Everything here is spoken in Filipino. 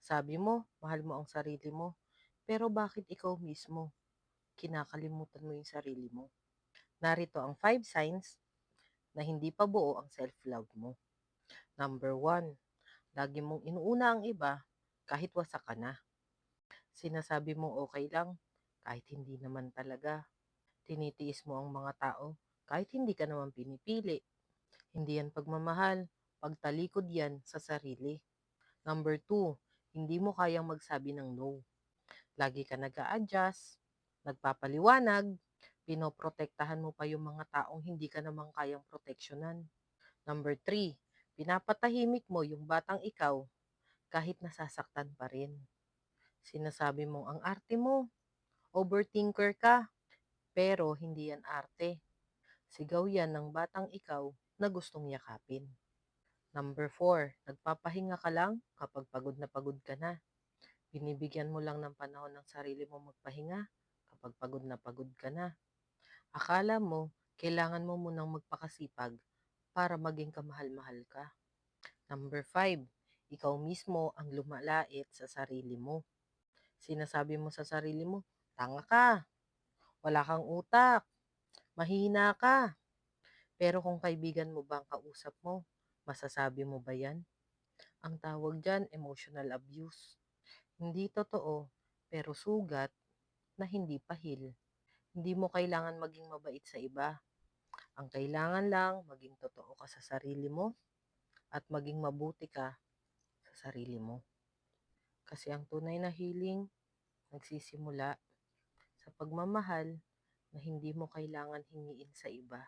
Sabi mo, mahal mo ang sarili mo, pero bakit ikaw mismo kinakalimutan mo yung sarili mo? Narito ang 5 signs na hindi pa buo ang self-love mo. Number 1, lagi mong inuuna ang iba kahit wasak ka na. Sinasabi mong okay lang kahit hindi naman talaga. Tinitiis mo ang mga tao kahit hindi ka naman pinipili. Hindi yan pagmamahal, pagtalikod yan sa sarili. Number 2, hindi mo kayang magsabi ng no. Lagi ka nag-a-adjust, nagpapaliwanag, pinoprotektahan mo pa yung mga taong hindi ka naman kayang proteksyonan. Number 3, pinapatahimik mo yung batang ikaw kahit nasasaktan pa rin. Sinasabi mong ang arte mo, overthinker ka, pero hindi yan arte. Sigaw yan ng batang ikaw na gustong yakapin. Number 4, nagpapahinga ka lang kapag pagod ka na. Binibigyan mo lang ng panahon ng sarili mo magpahinga kapag pagod ka na. Akala mo, kailangan mo munang magpakasipag para maging kamahal-mahal ka. Number 5, ikaw mismo ang lumalait sa sarili mo. Sinasabi mo sa sarili mo, tanga ka, wala kang utak, mahina ka. Pero kung kaibigan mo ba ang kausap mo, masasabi mo ba yan? Ang tawag dyan, emotional abuse. Hindi totoo, pero sugat na hindi pahil. Hindi mo kailangan maging mabait sa iba. Ang kailangan lang, maging totoo ka sa sarili mo at maging mabuti ka sa sarili mo. Kasi ang tunay na healing, nagsisimula sa pagmamahal na hindi mo kailangan hingiin sa iba.